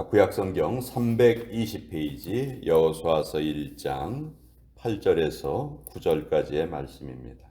구약성경 320페이지 여호수아서 1장 8절에서 9절까지의 말씀입니다.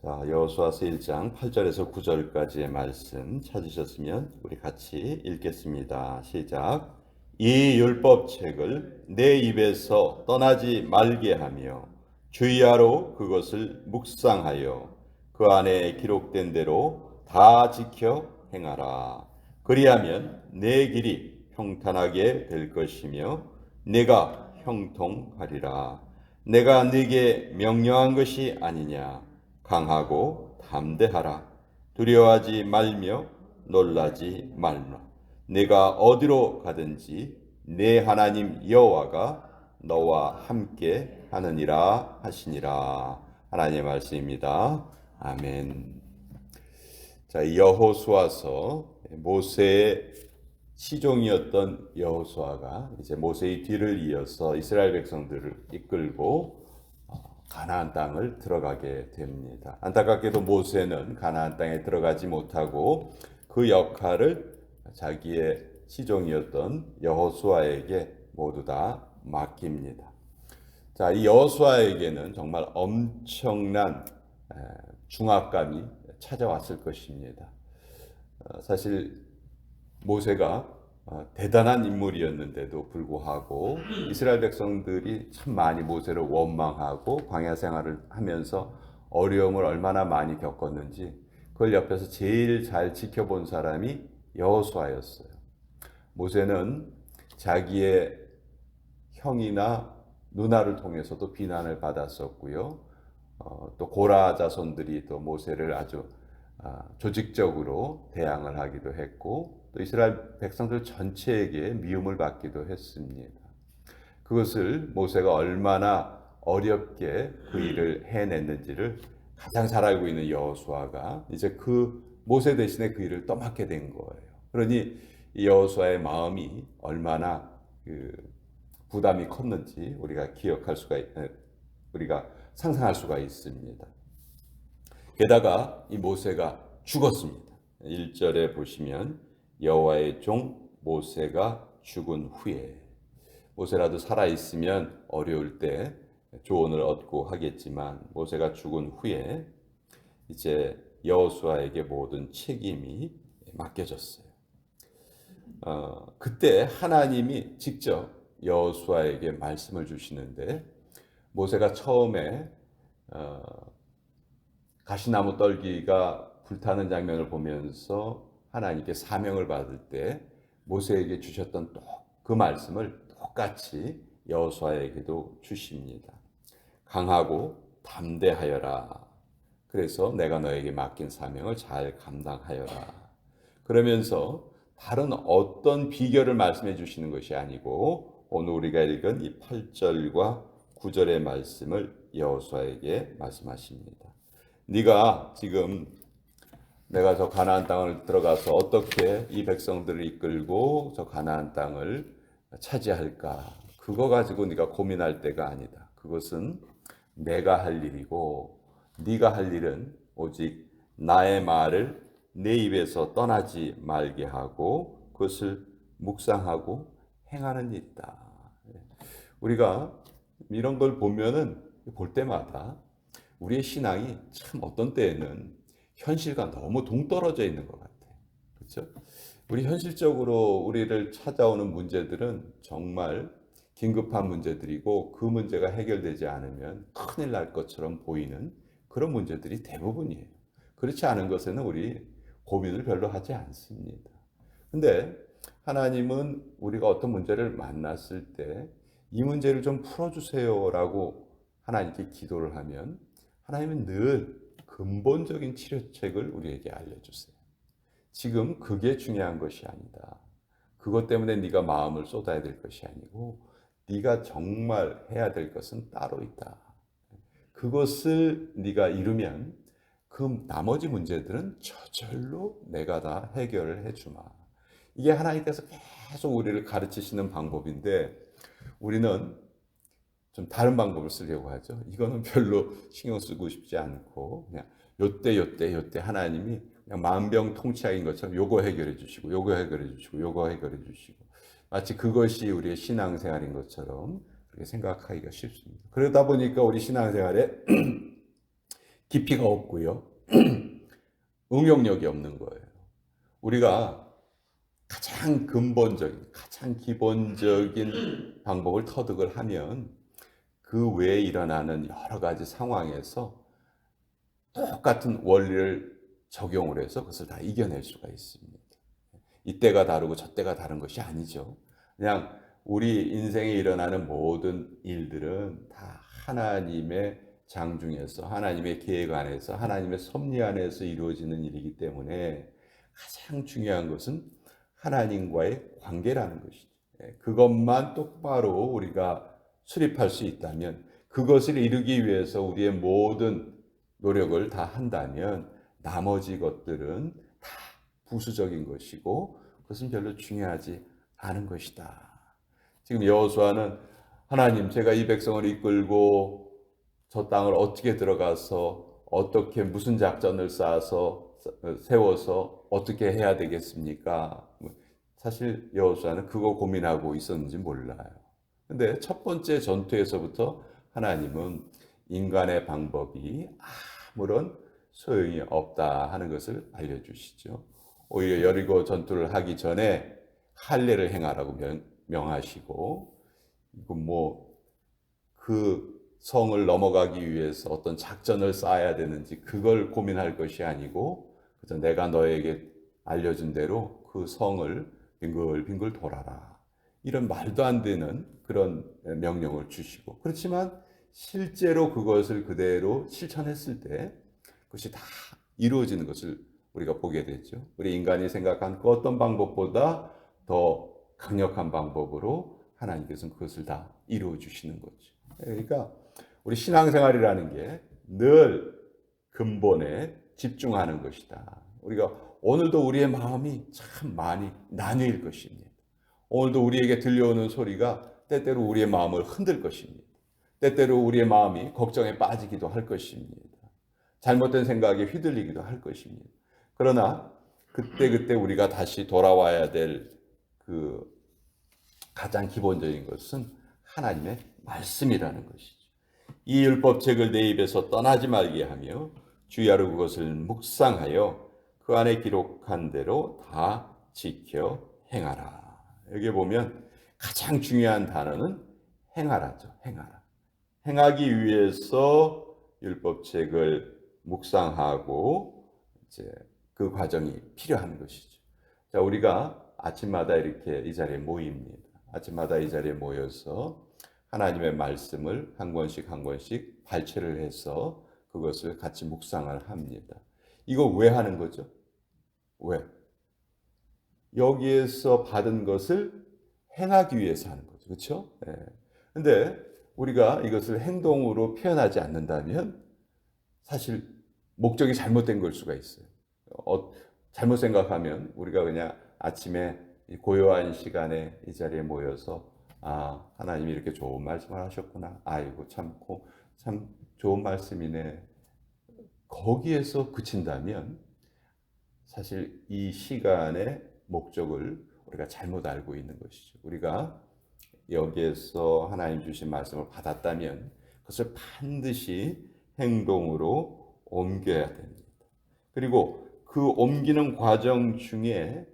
여호수아서 1장 8절에서 9절까지의 말씀 찾으셨으면 우리 같이 읽겠습니다. 시작. 이 율법책을 내 입에서 떠나지 말게 하며 주의하러 그것을 묵상하여 그 안에 기록된 대로 다 지켜 행하라. 그리하면 내 길이 평탄하게 될 것이며 내가 형통하리라. 내가 네게 명령한 것이 아니냐. 강하고 담대하라. 두려워하지 말며 놀라지 말라. 내가 어디로 가든지 내 하나님 여호와가 너와 함께 하느니라 하시니라. 하나님의 말씀입니다. 아멘. 이 여호수아서 모세의 시종이었던 여호수아가 이제 모세의 뒤를 이어서 이스라엘 백성들을 이끌고 가나안 땅을 들어가게 됩니다. 안타깝게도 모세는 가나안 땅에 들어가지 못하고 그 역할을 자기의 시종이었던 여호수아에게 모두 다 맡깁니다. 이 여호수아에게는 정말 엄청난 중압감이 찾아왔을 것입니다. 사실 모세가 대단한 인물이었는데도 불구하고 이스라엘 백성들이 참 많이 모세를 원망하고 광야 생활을 하면서 어려움을 얼마나 많이 겪었는지 그걸 옆에서 제일 잘 지켜본 사람이 여호수아였어요. 모세는 자기의 형이나 누나를 통해서도 비난을 받았었고요. 또 고라 자손들이 또 모세를 아주 조직적으로 대항을 하기도 했고 또 이스라엘 백성들 전체에게 미움을 받기도 했습니다. 그것을 모세가 얼마나 어렵게 그 일을 해냈는지를 가장 잘 알고 있는 여호수아가 이제 그 모세 대신에 그 일을 떠맡게 된 거예요. 그러니 이 여호수아의 마음이 얼마나 부담이 컸는지 우리가 상상할 수가 있습니다. 게다가 이 모세가 죽었습니다. 1절에 보시면 여호와의 종 모세가 죽은 후에, 모세라도 살아있으면 어려울 때 조언을 얻고 하겠지만 모세가 죽은 후에 이제 여호수아에게 모든 책임이 맡겨졌어요. 그때 하나님이 직접 여호수아에게 말씀을 주시는데 모세가 처음에 가시나무 떨기가 불타는 장면을 보면서 하나님께 사명을 받을 때 모세에게 주셨던 그 말씀을 똑같이 여호수아에게도 주십니다. 강하고 담대하여라. 그래서 내가 너에게 맡긴 사명을 잘 감당하여라. 그러면서 다른 어떤 비결을 말씀해 주시는 것이 아니고 오늘 우리가 읽은 이 8절과 9절의 말씀을 여호수아에게 말씀하십니다. 네가 지금 내가 저 가나안 땅을 들어가서 어떻게 이 백성들을 이끌고 저 가나안 땅을 차지할까? 그거 가지고 네가 고민할 때가 아니다. 그것은 내가 할 일이고 네가 할 일은 오직 나의 말을 내 입에서 떠나지 말게 하고 그것을 묵상하고 행하는 일이다. 우리가 이런 걸 볼 때마다 우리의 신앙이 참 어떤 때에는 현실과 너무 동떨어져 있는 것 같아요. 그렇죠? 우리 현실적으로 우리를 찾아오는 문제들은 정말 긴급한 문제들이고 그 문제가 해결되지 않으면 큰일 날 것처럼 보이는 그런 문제들이 대부분이에요. 그렇지 않은 것에는 우리 고민을 별로 하지 않습니다. 근데 하나님은 우리가 어떤 문제를 만났을 때 이 문제를 좀 풀어주세요라고 하나님께 기도를 하면 하나님은 늘 근본적인 치료책을 우리에게 알려주세요. 지금 그게 중요한 것이 아니다. 그것 때문에 네가 마음을 쏟아야 될 것이 아니고 네가 정말 해야 될 것은 따로 있다. 그것을 네가 이루면 그 나머지 문제들은 저절로 내가 다 해결을 해주마. 이게 하나님께서 계속 우리를 가르치시는 방법인데 우리는 좀 다른 방법을 쓰려고 하죠. 이거는 별로 신경 쓰고 싶지 않고 그냥 요때 하나님이 그냥 만병통치약인 것처럼 요거 해결해 주시고 요거 해결해 주시고 요거 해결해 주시고 마치 그것이 우리의 신앙생활인 것처럼 그렇게 생각하기가 쉽습니다. 그러다 보니까 우리 신앙생활에 깊이가 없고요. 응용력이 없는 거예요. 우리가 가장 근본적인, 가장 기본적인 방법을 터득을 하면 그 외에 일어나는 여러 가지 상황에서 똑같은 원리를 적용을 해서 그것을 다 이겨낼 수가 있습니다. 이때가 다르고 저때가 다른 것이 아니죠. 그냥 우리 인생에 일어나는 모든 일들은 다 하나님의 장중에서 하나님의 계획 안에서 하나님의 섭리 안에서 이루어지는 일이기 때문에 가장 중요한 것은 하나님과의 관계라는 것이죠. 그것만 똑바로 우리가 수립할 수 있다면 그것을 이루기 위해서 우리의 모든 노력을 다 한다면 나머지 것들은 다 부수적인 것이고 그것은 별로 중요하지 않은 것이다. 지금 여호수아는 하나님 제가 이 백성을 이끌고 저 땅을 어떻게 들어가서 어떻게 무슨 작전을 쌓아서 세워서 어떻게 해야 되겠습니까? 사실 여호수아는 그거 고민하고 있었는지 몰라요. 근데 첫 번째 전투에서부터 하나님은 인간의 방법이 아무런 소용이 없다 하는 것을 알려주시죠. 오히려 여리고 전투를 하기 전에 할례를 행하라고 명하시고 그 성을 넘어가기 위해서 어떤 작전을 쌓아야 되는지 그걸 고민할 것이 아니고 그저 내가 너에게 알려준 대로 그 성을 빙글빙글 돌아라. 이런 말도 안 되는 그런 명령을 주시고 그렇지만 실제로 그것을 그대로 실천했을 때 그것이 다 이루어지는 것을 우리가 보게 되죠. 우리 인간이 생각한 그 어떤 방법보다 더 강력한 방법으로 하나님께서는 그것을 다 이루어 주시는 거죠. 그러니까 우리 신앙생활이라는 게 늘 근본에 집중하는 것이다. 우리가 오늘도 우리의 마음이 참 많이 나뉠 것입니다. 오늘도 우리에게 들려오는 소리가 때때로 우리의 마음을 흔들 것입니다. 때때로 우리의 마음이 걱정에 빠지기도 할 것입니다. 잘못된 생각에 휘둘리기도 할 것입니다. 그러나 그때 우리가 다시 돌아와야 될 그 가장 기본적인 것은 하나님의 말씀이라는 것이죠. 이 율법책을 내 입에서 떠나지 말게 하며 주야로 그것을 묵상하여 그 안에 기록한 대로 다 지켜 행하라. 여기 보면 가장 중요한 단어는 행하라죠. 행하라. 행하기 위해서 율법책을 묵상하고 이제 그 과정이 필요한 것이죠. 자, 우리가 아침마다 이렇게 이 자리에 모입니다. 아침마다 이 자리에 모여서 하나님의 말씀을 한 권씩 한 권씩 발췌를 해서 그것을 같이 묵상을 합니다. 이거 왜 하는 거죠? 왜? 여기에서 받은 것을 행하기 위해서 하는 거죠. 그렇죠? 근데 우리가 이것을 행동으로 표현하지 않는다면 사실 목적이 잘못된 걸 수가 있어요. 잘못 생각하면 우리가 그냥 아침에 고요한 시간에 이 자리에 모여서 하나님이 이렇게 좋은 말씀을 하셨구나. 아이고 참 좋은 말씀이네. 거기에서 그친다면 사실 이 시간의 목적을 우리가 잘못 알고 있는 것이죠. 우리가 여기에서 하나님 주신 말씀을 받았다면 그것을 반드시 행동으로 옮겨야 됩니다. 그리고 그 옮기는 과정 중에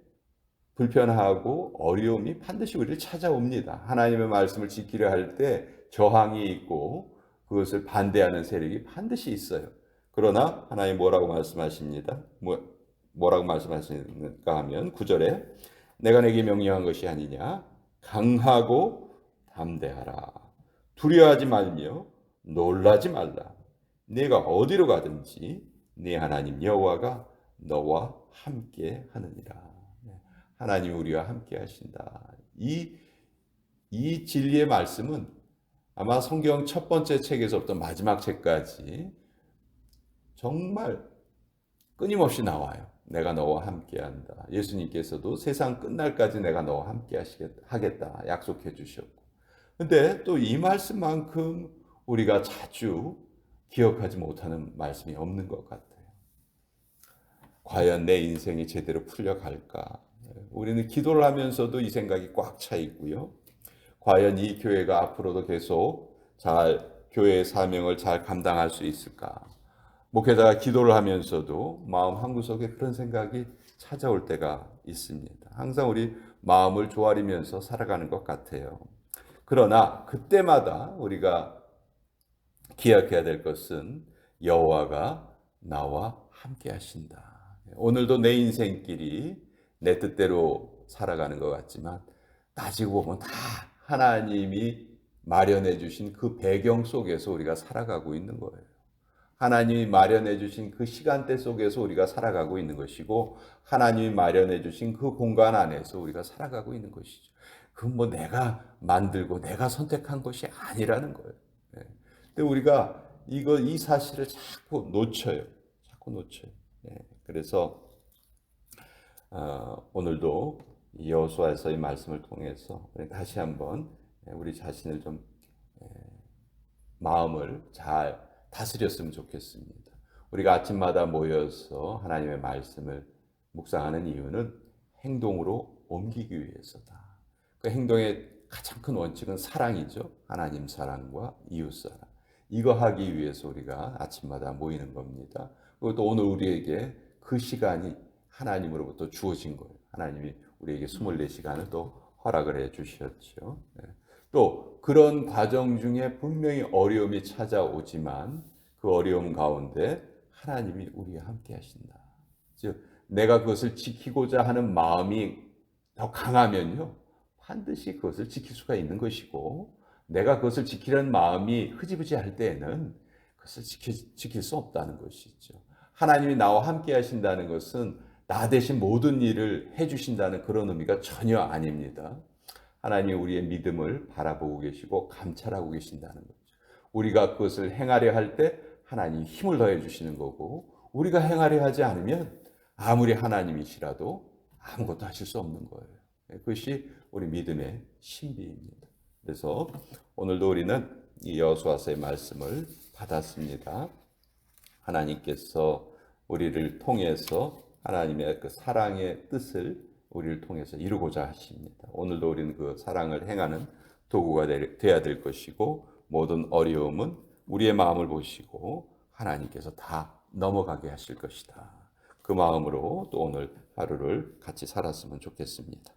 불편하고 어려움이 반드시 우리를 찾아옵니다. 하나님의 말씀을 지키려 할 때 저항이 있고 그것을 반대하는 세력이 반드시 있어요. 그러나 하나님 뭐라고 말씀하십니다. 뭐라고 말씀하시는가 하면 9절에 내가 내게 명령한 것이 아니냐 강하고 담대하라 두려워하지 말며 놀라지 말라 네가 어디로 가든지 네 하나님 여호와가 너와 함께 하느니라. 하나님 우리와 함께 하신다. 이 진리의 말씀은 아마 성경 첫 번째 책에서부터 마지막 책까지 정말 끊임없이 나와요. 내가 너와 함께 한다. 예수님께서도 세상 끝날까지 내가 너와 함께 하겠다 약속해 주셨고. 근데 또 이 말씀만큼 우리가 자주 기억하지 못하는 말씀이 없는 것 같아요. 과연 내 인생이 제대로 풀려갈까? 우리는 기도를 하면서도 이 생각이 꽉 차 있고요. 과연 이 교회가 앞으로도 계속 잘 교회의 사명을 잘 감당할 수 있을까? 목회자가 기도를 하면서도 마음 한구석에 그런 생각이 찾아올 때가 있습니다. 항상 우리 마음을 조아리면서 살아가는 것 같아요. 그러나 그때마다 우리가 기억해야 될 것은 여호와가 나와 함께 하신다. 오늘도 내 인생길이 내 뜻대로 살아가는 것 같지만 따지고 보면 다 하나님이 마련해 주신 그 배경 속에서 우리가 살아가고 있는 거예요. 하나님이 마련해 주신 그 시간대 속에서 우리가 살아가고 있는 것이고 하나님이 마련해 주신 그 공간 안에서 우리가 살아가고 있는 것이죠. 그건 뭐 내가 만들고 내가 선택한 것이 아니라는 거예요. 예. 근데 우리가 이 사실을 자꾸 놓쳐요. 자꾸 놓쳐요. 예. 그래서 오늘도 여호수아서의 말씀을 통해서 다시 한번 우리 자신을 좀 마음을 잘 다스렸으면 좋겠습니다. 우리가 아침마다 모여서 하나님의 말씀을 묵상하는 이유는 행동으로 옮기기 위해서다. 그 행동의 가장 큰 원칙은 사랑이죠. 하나님 사랑과 이웃 사랑. 이거 하기 위해서 우리가 아침마다 모이는 겁니다. 그리고 오늘 우리에게 그 시간이 하나님으로부터 주어진 거예요. 하나님이 우리에게 24시간을 또 허락을 해 주셨죠. 또 그런 과정 중에 분명히 어려움이 찾아오지만 그 어려움 가운데 하나님이 우리와 함께 하신다. 즉 내가 그것을 지키고자 하는 마음이 더 강하면요. 반드시 그것을 지킬 수가 있는 것이고 내가 그것을 지키려는 마음이 흐지부지할 때에는 그것을 지킬 수 없다는 것이죠. 하나님이 나와 함께 하신다는 것은 나 대신 모든 일을 해주신다는 그런 의미가 전혀 아닙니다. 하나님이 우리의 믿음을 바라보고 계시고 감찰하고 계신다는 거죠. 우리가 그것을 행하려 할 때 하나님이 힘을 더해 주시는 거고 우리가 행하려 하지 않으면 아무리 하나님이시라도 아무것도 하실 수 없는 거예요. 그것이 우리 믿음의 신비입니다. 그래서 오늘도 우리는 이 여호수아서의 말씀을 받았습니다. 하나님께서 우리를 통해서 하나님의 그 사랑의 뜻을 우리를 통해서 이루고자 하십니다. 오늘도 우리는 그 사랑을 행하는 도구가 되어야 될 것이고 모든 어려움은 우리의 마음을 보시고 하나님께서 다 넘어가게 하실 것이다. 그 마음으로 또 오늘 하루를 같이 살았으면 좋겠습니다.